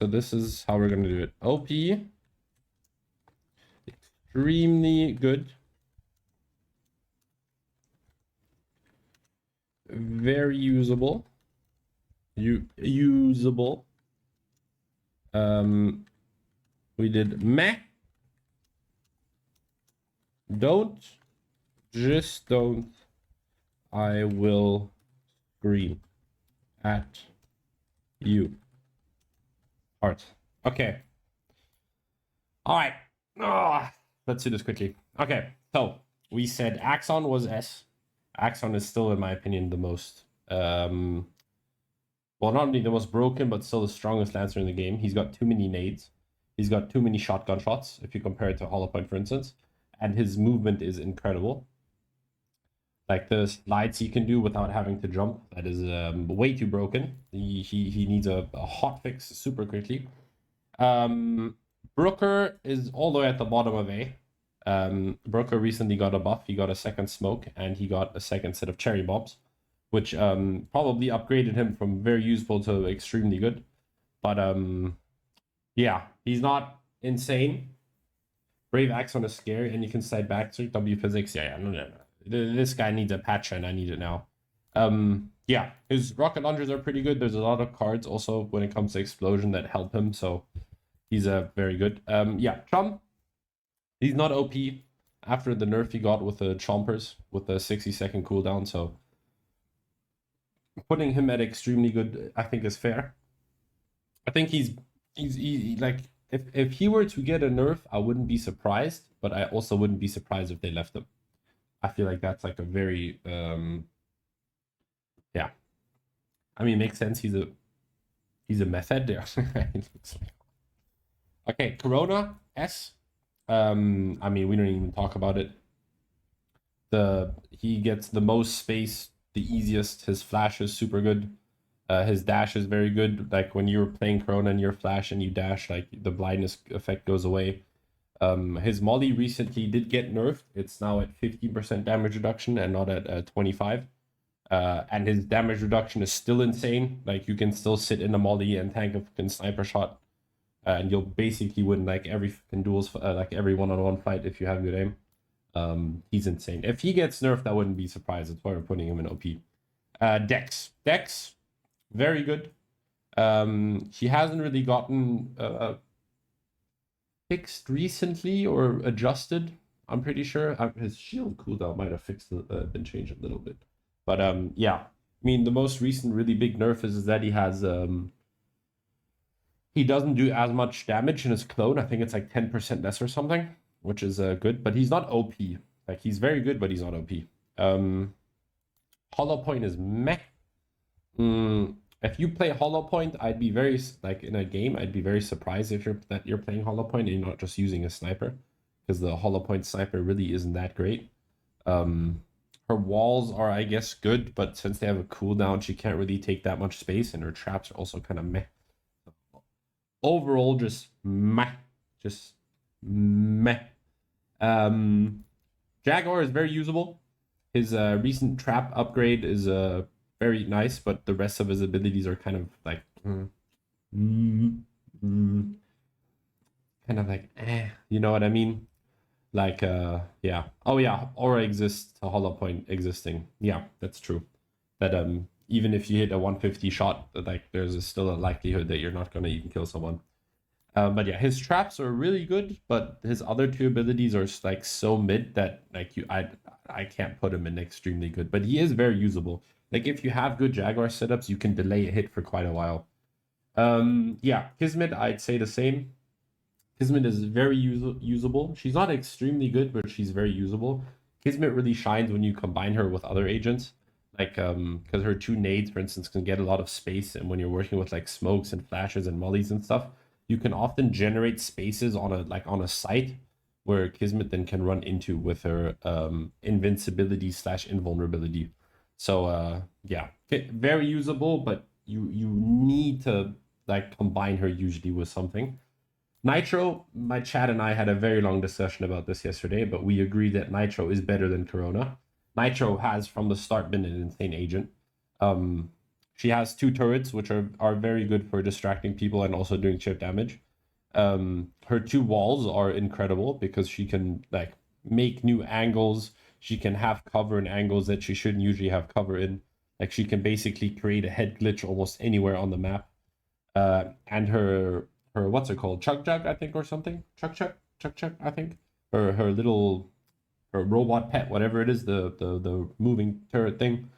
So this is how we're gonna do it. OP, extremely good, very usable, usable. We did meh. Don't, just don't. I will scream at you. Heart. Okay. All right. Let's do this quickly. Okay. So we said Axon was S. Axon is still, in my opinion, the most, well, not only the most broken, but still the strongest Lancer in the game. He's got too many nades. He's got too many shotgun shots, if you compare it to Hollow Point, for instance. And his movement is incredible. Like the slides he can do without having to jump, that is way too broken. He needs a hot fix super quickly. Brooker is all the way at the bottom of A. Brooker recently got a buff. He got a second smoke and he got a second set of cherry bombs, which probably upgraded him from very useful to extremely good. But yeah, he's not insane. Brave Axon is scary, and you can slide back to W physics. Yeah, no. This guy needs a patch, and I need it now. Yeah, his rocket launchers are pretty good. There's a lot of cards also when it comes to explosion that help him, so he's very good. Yeah, Chum, he's not OP after the nerf he got with the chompers with the 60-second cooldown, so putting him at extremely good, I think, is fair. I think he's like, if he were to get a nerf, I wouldn't be surprised, but I also wouldn't be surprised if they left him. I feel like that's like a very yeah. I mean, it makes sense. He's a method there. Okay, Crona S. I mean, we don't even talk about it. He gets the most space, the easiest. His flash is super good. His dash is very good. Like when you're playing Crona and you're flash and you dash, like the blindness effect goes away. His molly recently did get nerfed. It's now at 50% damage reduction and not at 25. And his damage reduction is still insane. Like you can still sit in a molly and tank a fucking sniper shot, and you'll basically win like every fucking duels, like every one-on-one fight if you have good aim. He's insane. If he gets nerfed, I wouldn't be surprised. That's why we're putting him in OP. Dex, very good. He hasn't really gotten fixed recently or adjusted. I'm pretty sure his shield cooldown might have been changed a little bit. But yeah, I mean, the most recent really big nerf is that he has he doesn't do as much damage in his clone. I think it's like 10% less or something, which is good. But he's not OP. Like he's very good, but he's not OP. Hollow Point is meh. If you play Hollow Point, I'd be very, like in a game, I'd be very surprised if you're playing Hollow Point and you're not just using a sniper, because the Hollow Point sniper really isn't that great. Her walls are, I guess, good, but since they have a cooldown, she can't really take that much space, and her traps are also kind of meh. Overall, just meh. Jaguar is very usable. His recent trap upgrade is very nice, but the rest of his abilities are kind of like kind of like you know what I mean? Like yeah. Oh yeah, Aura exists to Hollow Point existing. Yeah, that's true. That even if you hit a 150 shot, like there's still a likelihood that you're not gonna even kill someone. But yeah, his traps are really good, but his other two abilities are like so mid that like I can't put him in extremely good. But he is very usable. Like if you have good Jaguar setups, you can delay a hit for quite a while. Yeah, Kismet, I'd say the same. Kismet is very usable. She's not extremely good, but she's very usable. Kismet really shines when you combine her with other agents. Like, because her two nades, for instance, can get a lot of space, and when you're working with like smokes and flashes and mollies and stuff, you can often generate spaces on a site where Kismet then can run into with her invincibility / invulnerability. So yeah, very usable, but you need to like combine her usually with something. Nitro, my chat and I had a very long discussion about this yesterday, but we agreed that Nitro is better than Crona. Nitro has from the start been an insane agent. She has 2 turrets, which are very good for distracting people and also doing chip damage. Her 2 walls are incredible because she can like make new angles. She can have cover in angles that she shouldn't usually have cover in. Like she can basically create a head glitch almost anywhere on the map. And her what's it called? Chug Jug, I think, or something. Chug, I think. Her little her robot pet, whatever it is, the moving turret thing,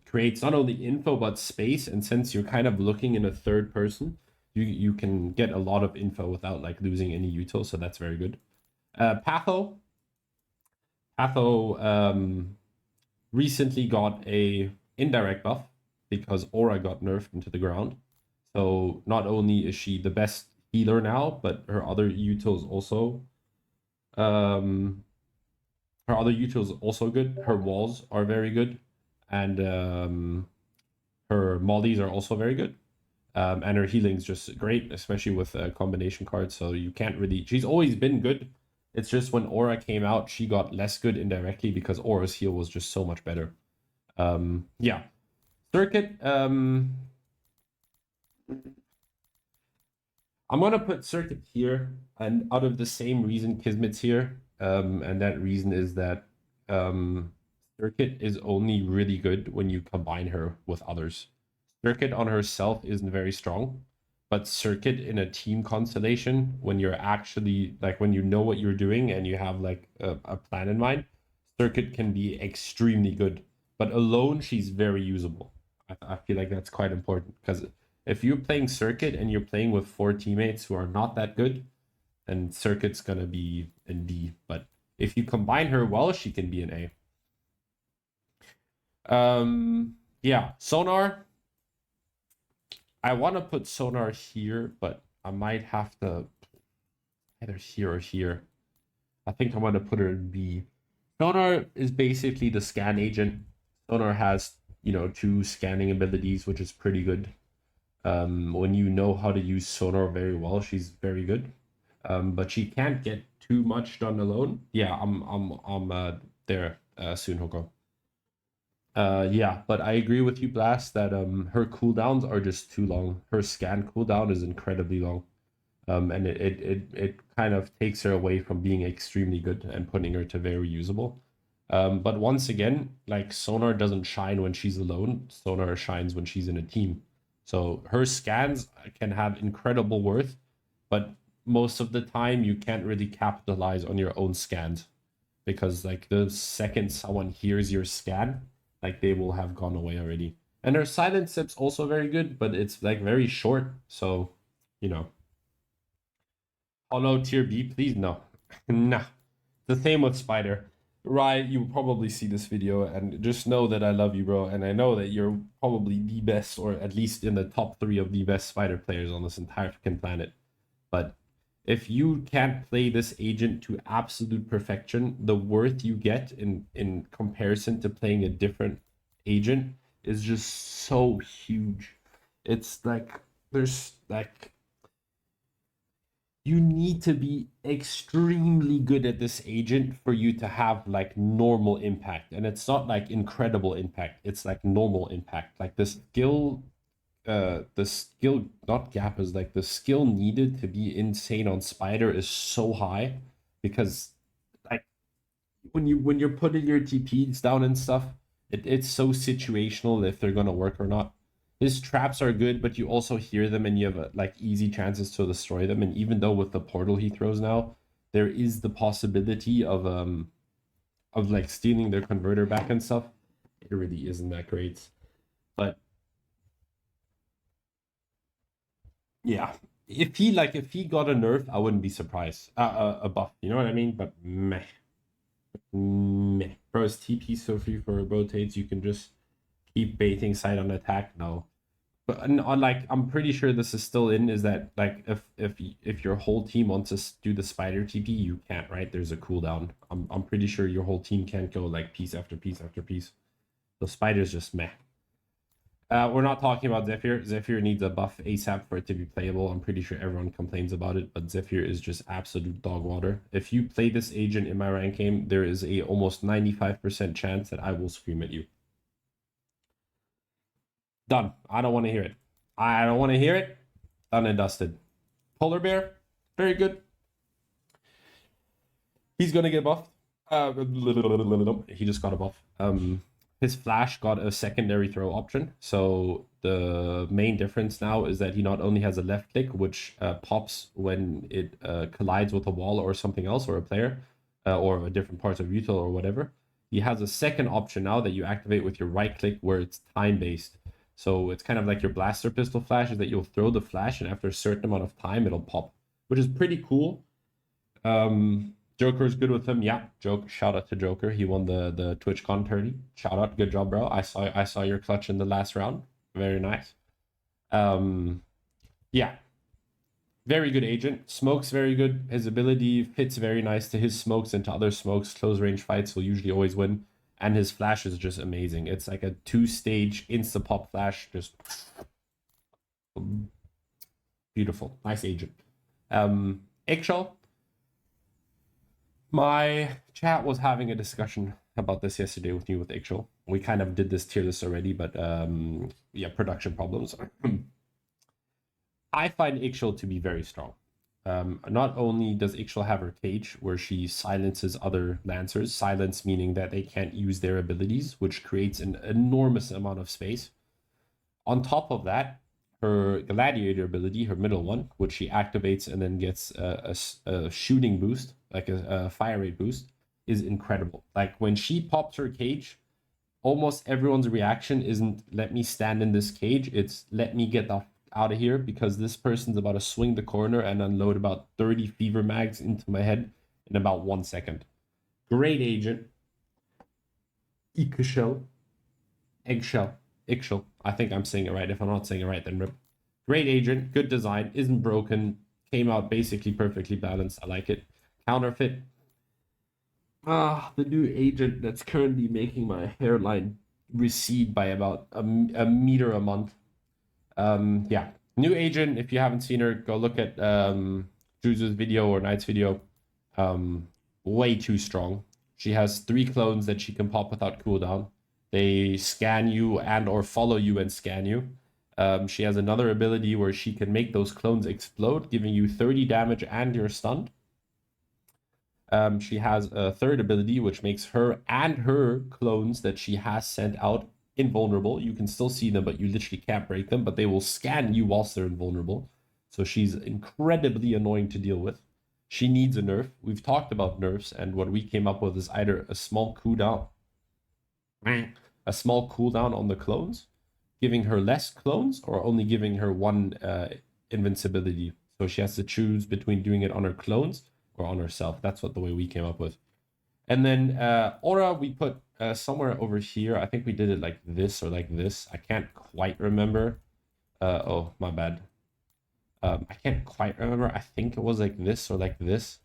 creates not only info but space. And since you're kind of looking in a third person, you can get a lot of info without like losing any util. So that's very good. Patho recently got a indirect buff because Aura got nerfed into the ground. So not only is she the best healer now, but her other utils also good. Her walls are very good, and her mollies are also very good. And her healing's just great, especially with combination cards. So you can't really. She's always been good. It's just when Aura came out, she got less good indirectly because Aura's heal was just so much better. Yeah, Circuit. I'm gonna put Circuit here, and out of the same reason Kismet's here. And that reason is that Circuit is only really good when you combine her with others. Circuit on herself isn't very strong, but Circuit in a team constellation, when you're actually like when you know what you're doing and you have like a plan in mind, Circuit can be extremely good. But alone, she's very usable. I feel like that's quite important because if you're playing Circuit and you're playing with 4 teammates who are not that good, then Circuit's gonna be in D. But if you combine her well, she can be an A. Yeah, Sonar. I want to put Sonar here, but I might have to either here or here. I think I'm going to put her in B. Sonar is basically the scan agent. Sonar has, 2 scanning abilities, which is pretty good. When you know how to use Sonar very well, she's very good. But she can't get too much done alone. Yeah, I'm there soon, Hoko. Yeah, but I agree with you, Blast, that her cooldowns are just too long. Her scan cooldown is incredibly long. And it kind of takes her away from being extremely good and putting her to very usable. But once again, like Sonar doesn't shine when she's alone. Sonar shines when she's in a team. So her scans can have incredible worth, but most of the time you can't really capitalize on your own scans because like the second someone hears your scan, like they will have gone away already. And her silent sip's also very good, but it's like very short. So, Hollow tier B, please? No. Nah. The same with Spider. Right, you probably see this video and just know that I love you, bro. And I know that you're probably the best, or at least in the top 3 of the best Spider players on this entire freaking planet. But if you can't play this agent to absolute perfection, the worth you get in comparison to playing a different agent is just so huge. It's like there's like you need to be extremely good at this agent for you to have like normal impact. And it's not like incredible impact, it's like normal impact. Like the skill not gap is like the skill needed to be insane on Spider is so high because like when you're putting your TPs down and stuff, it's so situational if they're gonna work or not. His traps are good, but you also hear them and you have like easy chances to destroy them. And even though with the portal he throws now, there is the possibility of like stealing their converter back and stuff. It really isn't that great. But yeah, if he got a nerf, I wouldn't be surprised. A buff, you know what I mean? But meh. Bro, is TP so free for rotates? You can just keep baiting side on attack. No. But like I'm pretty sure this is still in, is that like if your whole team wants to do the Spider TP, you can't, right? There's a cooldown. I'm pretty sure your whole team can't go like piece after piece after piece. The Spider's just meh. We're not talking about Zephir. Zephir needs a buff ASAP for it to be playable. I'm pretty sure everyone complains about it, but Zephir is just absolute dog water. If you play this agent in my rank game, there is a almost 95% chance that I will scream at you. Done. I don't want to hear it. I don't want to hear it. Done and dusted. Polar Bear, very good. He's gonna get buffed. He just got a buff. His flash got a secondary throw option. So the main difference now is that he not only has a left click, which pops when it collides with a wall or something else, or a player, or a different parts of util or whatever. He has a second option now that you activate with your right click, where it's time based. So it's kind of like your blaster pistol flash, is that you'll throw the flash and after a certain amount of time it'll pop, which is pretty cool. Joker is good with him. Yeah, Joke. Shout out to Joker. He won the TwitchCon tourney. Shout out, good job, bro. I saw your clutch in the last round. Very nice. Yeah, very good agent. Smokes very good. His ability fits very nice to his smokes and to other smokes. Close range fights will usually always win. And his flash is just amazing. It's like a 2-stage insta pop flash. Just beautiful. Nice agent. Eggshell. My chat was having a discussion about this yesterday with you with Eggshell. We kind of did this tier list already, but yeah, production problems. I find Eggshell to be very strong. Not only does Eggshell have her cage where she silences other Lancers, silence meaning that they can't use their abilities, which creates an enormous amount of space. On top of that, her Gladiator ability, her middle one, which she activates and then gets a shooting boost, like a fire rate boost, is incredible. Like when she pops her cage, almost everyone's reaction isn't let me stand in this cage, it's let me get the out of here because this person's about to swing the corner and unload about 30 fever mags into my head in about 1 second. Great agent. Eggshell. I think I'm saying it right. If I'm not saying it right, then rip. Great agent, good design, isn't broken, came out basically perfectly balanced. I like it. Counterfeit. The new agent that's currently making my hairline recede by about a meter a month. Yeah, new agent. If you haven't seen her, go look at Juzu's video or Knight's video. Way too strong. She has 3 clones that she can pop without cooldown. They scan you and or follow you and scan you. She has another ability where she can make those clones explode, giving you 30 damage and you're stunned. She has a third ability which makes her and her clones that she has sent out invulnerable. You can still see them, but you literally can't break them, but they will scan you whilst they're invulnerable. So she's incredibly annoying to deal with. She needs a nerf. We've talked about nerfs, and what we came up with is either a small cooldown on the clones, giving her less clones, or only giving her 1 invincibility. So she has to choose between doing it on her clones or on herself. That's what the way we came up with. And then Aura, we put somewhere over here. I think we did it like this or like this. I can't quite remember. Oh, my bad. I can't quite remember. I think it was like this or like this.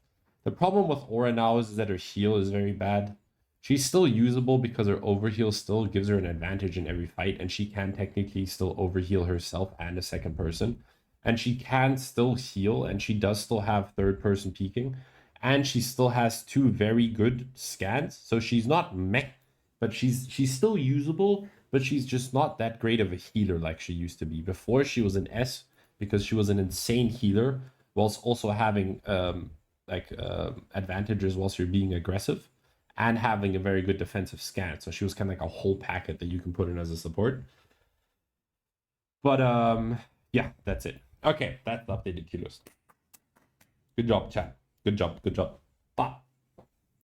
The problem with Aura now is that her heal is very bad. She's still usable because her overheal still gives her an advantage in every fight, and she can technically still overheal herself and a second person. And she can still heal, and she does still have third person peeking. And she still has 2 very good scans. So she's not meh, but she's still usable, but she's just not that great of a healer like she used to be. Before, she was an S because she was an insane healer, whilst also having advantages whilst you're being aggressive, and having a very good defensive scan. So she was kind of like a whole packet that you can put in as a support. But yeah, that's it. Okay, that's the updated tier list. Good job, chat. Good job.